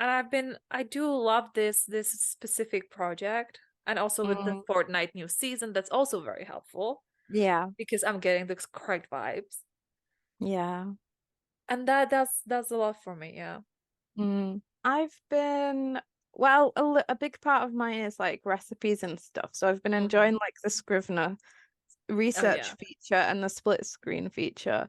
And I do love this specific project. And also with the Mm. Fortnite new season, that's also very helpful Yeah. because I'm getting the correct vibes. Yeah. And that's a lot for me, yeah. I've been, well, a big part of mine is like recipes and stuff. So I've been Hmm. enjoying like the Scrivener Oh research yeah. feature and the split screen feature.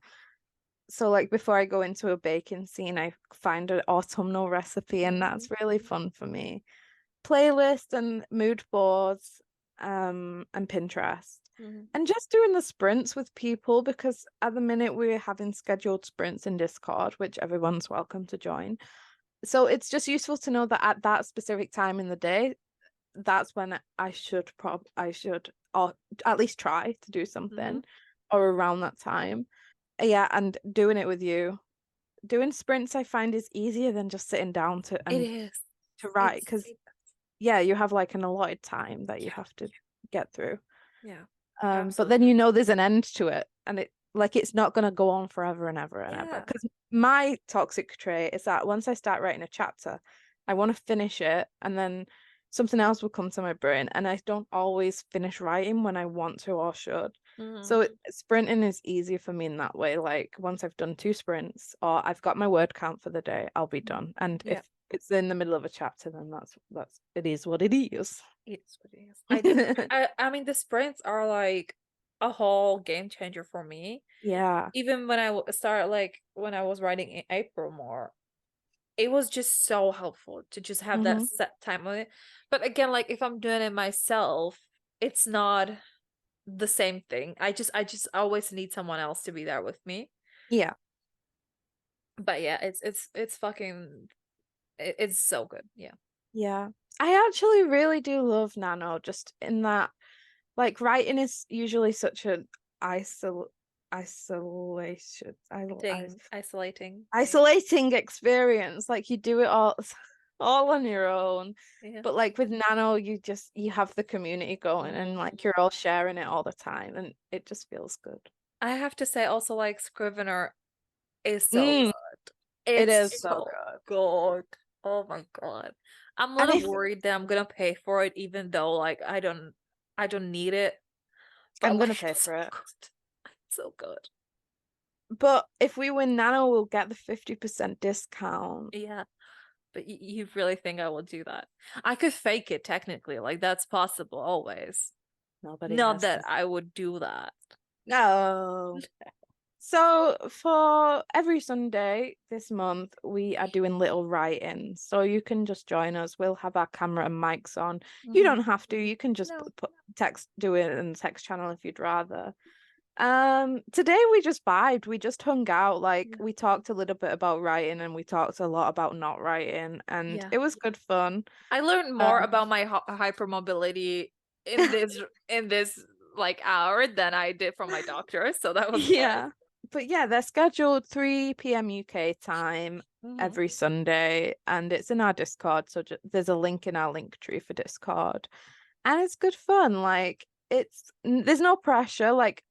So like before I go into a baking scene, I find an autumnal recipe and Hmm. that's really fun for me. Playlist and mood boards, and Pinterest. Hmm. And just doing the sprints with people because at the minute we're having scheduled sprints in Discord, which everyone's welcome to join. So it's just useful to know that at that specific time in the day, that's when I should or at least try to do Hmm. something or around that time. Yeah, and doing it with you. Doing sprints I find is easier than just sitting down It is. to write It's because yeah, you have like an allotted time that you yeah, have to get through. yeah, But then absolutely. you know there's an end to it, and it's not gonna go on forever and ever and ever. Yeah. Because my toxic trait is that once I start writing a chapter, I want to finish it, and then something else will come to my brain, and I don't always finish writing when I want to or should. Hmm. So sprinting is easier for me in that way. Like once I've done two sprints or I've got my word count for the day, I'll be done. And Yeah. if it's in the middle of a chapter, then that's it is what it is. It's what it is. I do. I mean, the sprints are like a whole game changer for me. Yeah. Even when started, like when I was writing in April more, it was just so helpful to just have that hmm set time on it. But again, like if I'm doing it myself, it's not the same thing. I just always need someone else to be there with me. Yeah. But yeah, it's fucking it's so good. Yeah. Yeah. I actually really do love Nano, just in that like writing is usually such an isol isolation Thing isolating. isolating experience. Like you do it all all on your own. Yeah. But like with Nano, you have the community going and Mhm. like you're all sharing it all the time and it just feels good. I have to say also like Scrivener is so Mm, good. it It's is so so good. good. Oh my God. I'm a And little if worried that I'm gonna pay for it even though like I don't need it. But I'm like gonna pay it's so for it. good. It's so good. But if we win Nano, we'll get the 50% discount. Yeah. But you really think I will do that? I could fake it technically, like that's possible always. Nobody Not has that to. I would do that. No. So for every Sunday this month, we are doing little write-ins. So you can just join us. We'll have our camera and mics on. You Hmm. don't have to. You can just No. put text, do it in the text channel if you'd rather. Today we just vibed. We just hung out. Like Yeah. we talked a little bit about writing and we talked a lot about not writing, and Yeah. it was good fun. I learned more Um, about my hypermobility in this like hour than I did from my doctor, so that was fun. yeah. But yeah, they're scheduled 3 p.m. UK time Hmm. every Sunday, and it's in our Discord. So there's a link in our link tree for Discord, and it's good fun. Like there's no pressure. Like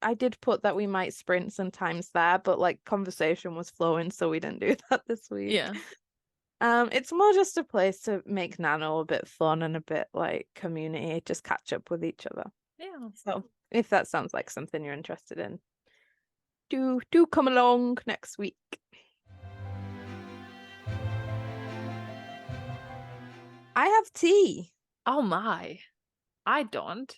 I did put that we might sprint sometimes there, but like conversation was flowing, so we didn't do that this week. Yeah. It's more just a place to make Nano a bit fun and a bit like community, just catch up with each other. Yeah. So if that sounds like something you're interested in, do come along next week. I have tea. Oh my. I don't.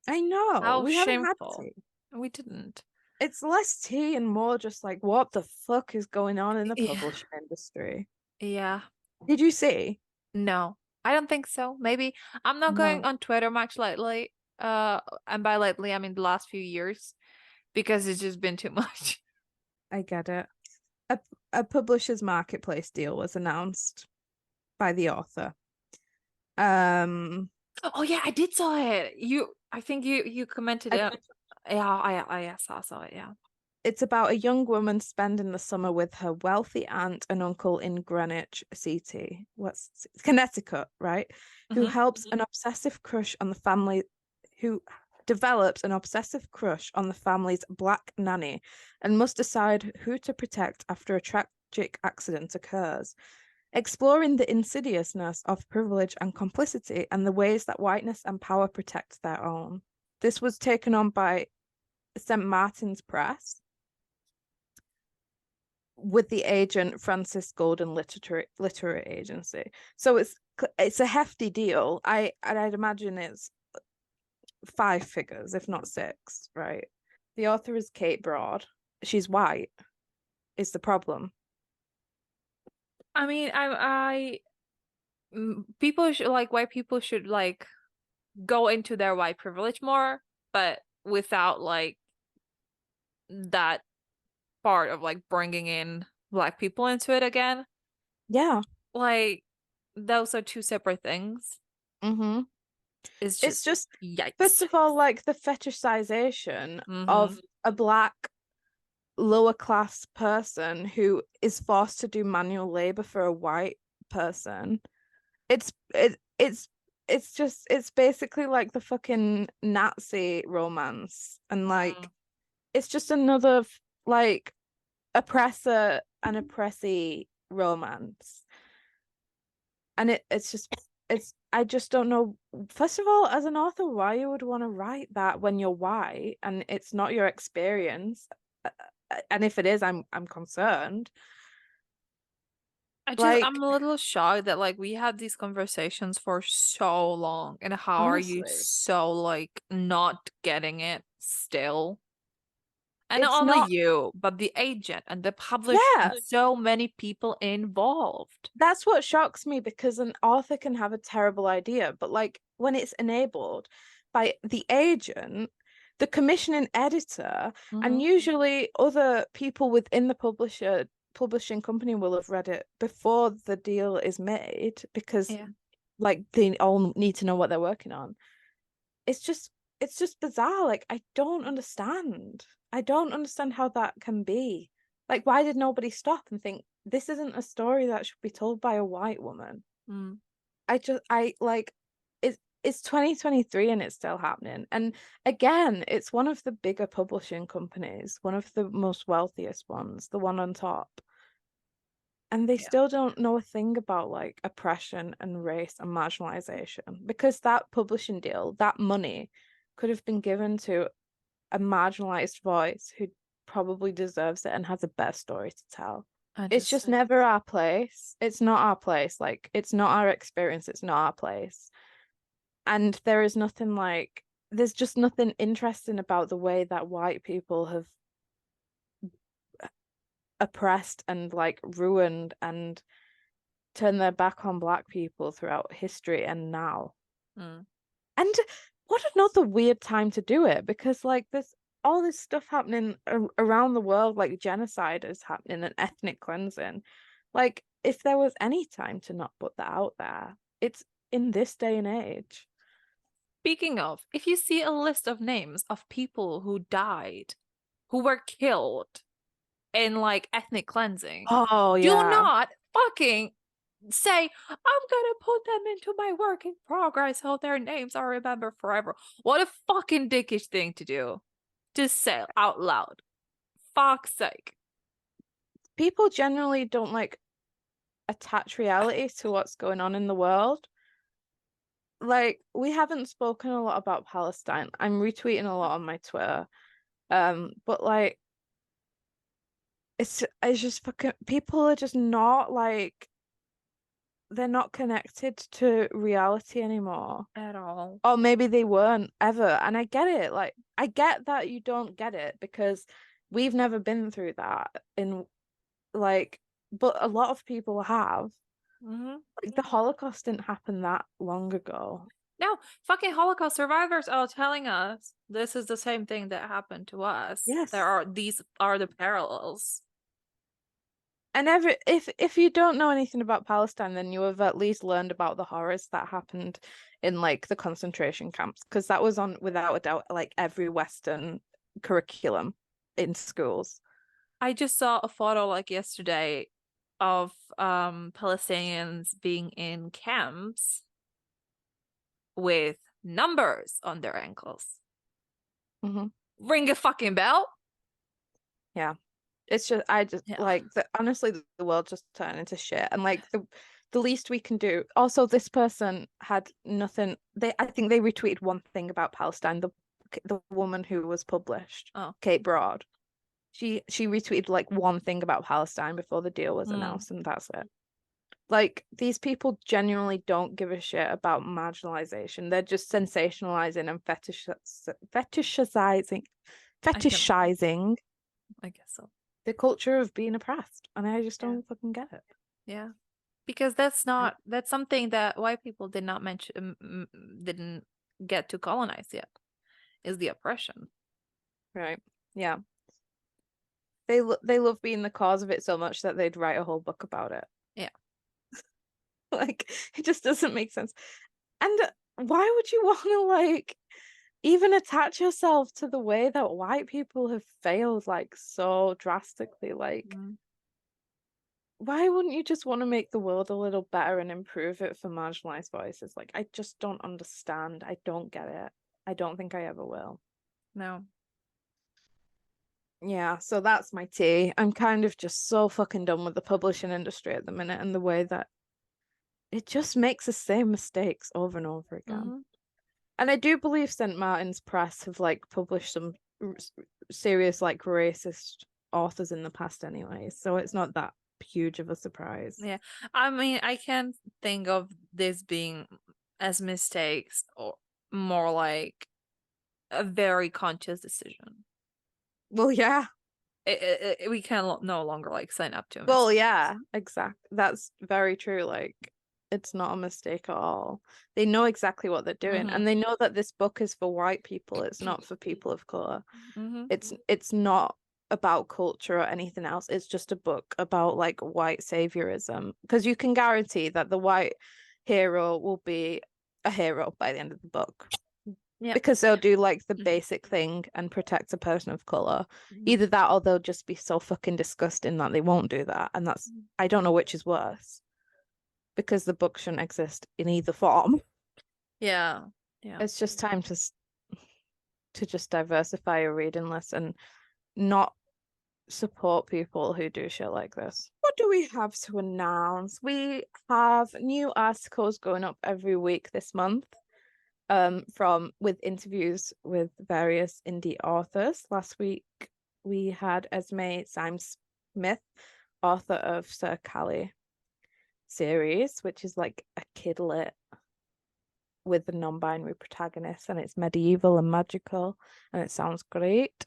I know. How We haven't had shameful. tea. We didn't. It's less tea and more just like what the fuck is going on in the Yeah. publishing industry. Yeah. Did you see? No. I don't think so. Maybe I'm not going No, on Twitter much lately. And by lately I mean the last few years because it's just been too much. I get it. A, a publisher's marketplace deal was announced by the author. Um, Oh yeah, I did saw it. I think you commented a it. Yeah, I saw it, yeah. It's about a young woman spending the summer with her wealthy aunt and uncle in Greenwich City, what's Connecticut, right? Who Hmm. helps an obsessive crush on the family, who develops an obsessive crush on the family's black nanny and must decide who to protect after a tragic accident occurs. Exploring the insidiousness of privilege and complicity and the ways that whiteness and power protect their own. This was taken on by St. Martin's Press with the agent Francis Golden Literary Agency. So it's a hefty deal. I'd imagine it's 5 figures, if not six, right? The author is Kate Broad. She's white, is the problem. I mean, people should like white people should like go into their white privilege more, but without like that part of like bringing in black people into it again. Yeah. Like those are two separate things. Mm-hmm. It's It's just just, first yikes. of all, like the fetishization Hmm. of a black lower class person who is forced to do manual labor for a white person. It's it it's just it's basically like the fucking Nazi romance and like it's just another like oppressor and oppressee romance. And it's just it's I just don't know. First of all, as an author, why you would want to write that when you're white and it's not your experience. And if it is, I'm concerned. I'm Like a little shocked that like we had these conversations for so long and how are you honestly, so like not getting it still? And not it's only not. you, but the agent and the publisher and Yeah, so many people involved. that's what shocks me because an author can have a terrible idea, but like when it's enabled by the agent, the commissioning editor, and Hmm. usually other people within the publishing company will have read it before the deal is made because Yeah. like they all need to know what they're working on. It's just it's just bizarre. Like I don't understand. I don't understand how that can be. Like why did nobody stop and think this isn't a story that should be told by a white woman. Mm, I like it's 2023 and it's still happening. And again, it's one of the bigger publishing companies, one of the most wealthiest ones, the one on top. And they yeah, still don't know a thing about like oppression and race and marginalization because that publishing deal, that money could have been given to a marginalized voice who probably deserves it and has a better story to tell. It's just 100%. never our place. It's not our place. Like, it's not our experience. It's not our place. And there is nothing like, there's just nothing interesting about the way that white people have oppressed and like ruined and turned their back on black people throughout history and now. Mm. And what another weird time to do it because like there's all this stuff happening around the world, like genocide is happening and ethnic cleansing. Like if there was any time to not put that out there, it's in this day and age. Speaking of, if you see a list of names of people who died, who were killed in like ethnic cleansing, Oh do yeah. not fucking say, I'm gonna put them into my work in progress so their names are remembered forever. What a fucking dickish thing to do. Just say out loud. Fuck's sake. People generally don't like attach reality to what's going on in the world. Like we haven't spoken a lot about Palestine. I'm retweeting a lot on my Twitter. But like it's just fucking people are just not like they're not connected to reality anymore. At all. Or maybe they weren't ever. And I get it. Like I get that you don't get it because we've never been through that in like but a lot of people have. Mm-hmm. Like the Holocaust didn't happen that long ago. No, fucking Holocaust survivors are telling us this is the same thing that happened to us. Yes. These are the parallels. And every if you don't know anything about Palestine, then you have at least learned about the horrors that happened in like the concentration camps, because that was on without a doubt like every Western curriculum in schools. I just saw a photo like yesterday of Palestinians being in camps with numbers on their ankles. Hmm. Ring a fucking bell. Yeah. It's just I just Yeah. like honestly the world just turned into shit. And like the least we can do. Also, this person had nothing. They I think they retweeted one thing about Palestine, the woman who was published, Oh. Kate Broad. She retweeted like one thing about Palestine before the deal was Mm. announced, and that's it. Like these people genuinely don't give a shit about marginalization. They're just sensationalizing and fetishizing I can. fetishizing I guess so. the culture of being oppressed, and I just Yeah. don't fucking get it. Yeah. Because that's something that white people did not mention, didn't get to colonize yet, is the oppression. Right? Yeah. They love being the cause of it so much that they'd write a whole book about it. Yeah. Like it just doesn't make sense. And why would you want to like even attach yourself to the way that white people have failed like so drastically? Like Mm. why wouldn't you just want to make the world a little better and improve it for marginalized voices? Like I just don't understand. I don't get it. I don't think I ever will. No. Yeah, so that's my tea. I'm kind of just so fucking done with the publishing industry at the minute and the way that it just makes the same mistakes over and over again. Mm-hmm. And I do believe St. Martin's Press have like published some serious like racist authors in the past anyway, so it's not that huge of a surprise. Yeah. I mean, I can't think of this being as mistakes or more like a very conscious decision. Well, yeah. We can no longer like sign up to a Well, mistake. yeah, exactly. That's very true. Like, it's not a mistake at all. They know exactly what they're doing, Mm-hmm. and they know that this book is for white people. It's not for people of color. Mm-hmm. It's not about culture or anything else. It's just a book about like white saviorism. Because you can guarantee that the white hero will be a hero by the end of the book. Yeah. Because they'll do like the Mhm. basic thing and protect a person of color. Mhm. Either that or they'll just be so fucking disgusting that they won't do that. And that's, I don't know which is worse because the book shouldn't exist in either form. Yeah. Yeah. It's just time to just diversify your reading list and not support people who do shit like this. What do we have to announce? We have new articles going up every week this month, with interviews with various indie authors. Last week we had Esme Symes-Smith, author of Sir Callie series, which is like a kid lit with a non-binary protagonist, and it's medieval and magical, and it sounds great.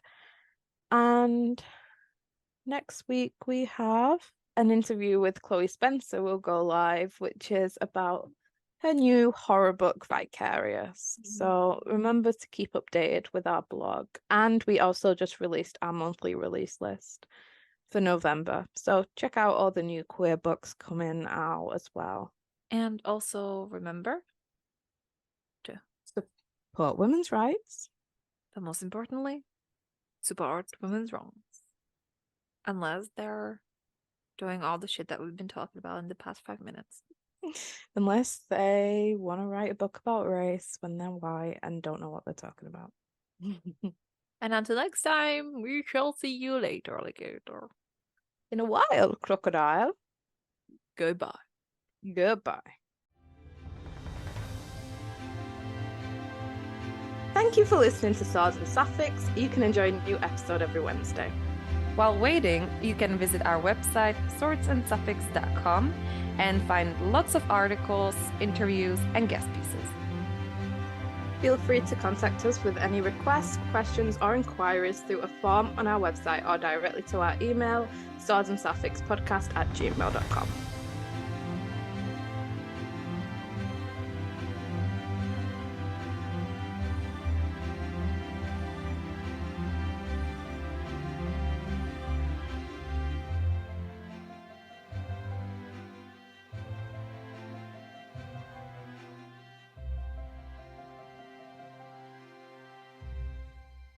And next week we have an interview with Chloe Spencer will go live, which is about her new horror book, Vicarious. So remember to keep updated with our blog. And we also just released our monthly release list for November. So check out all the new queer books coming out as well. And also remember to, Support women's rights. but most importantly, support women's wrongs. Unless they're doing all the shit that we've been talking about in the past 5 minutes. Unless they want to write a book about race when they're white and don't know what they're talking about. And until next time, we shall see you later, alligator. In a while, crocodile. Goodbye. Goodbye. Thank you for listening to Swords and Sapphics. You can enjoy a new episode every Wednesday. While waiting, you can visit our website, swordsandsuffix.com, and find lots of articles, interviews, and guest pieces. Feel free to contact us with any requests, questions, or inquiries through a form on our website or directly to our email, swordsandsuffixpodcast@gmail.com.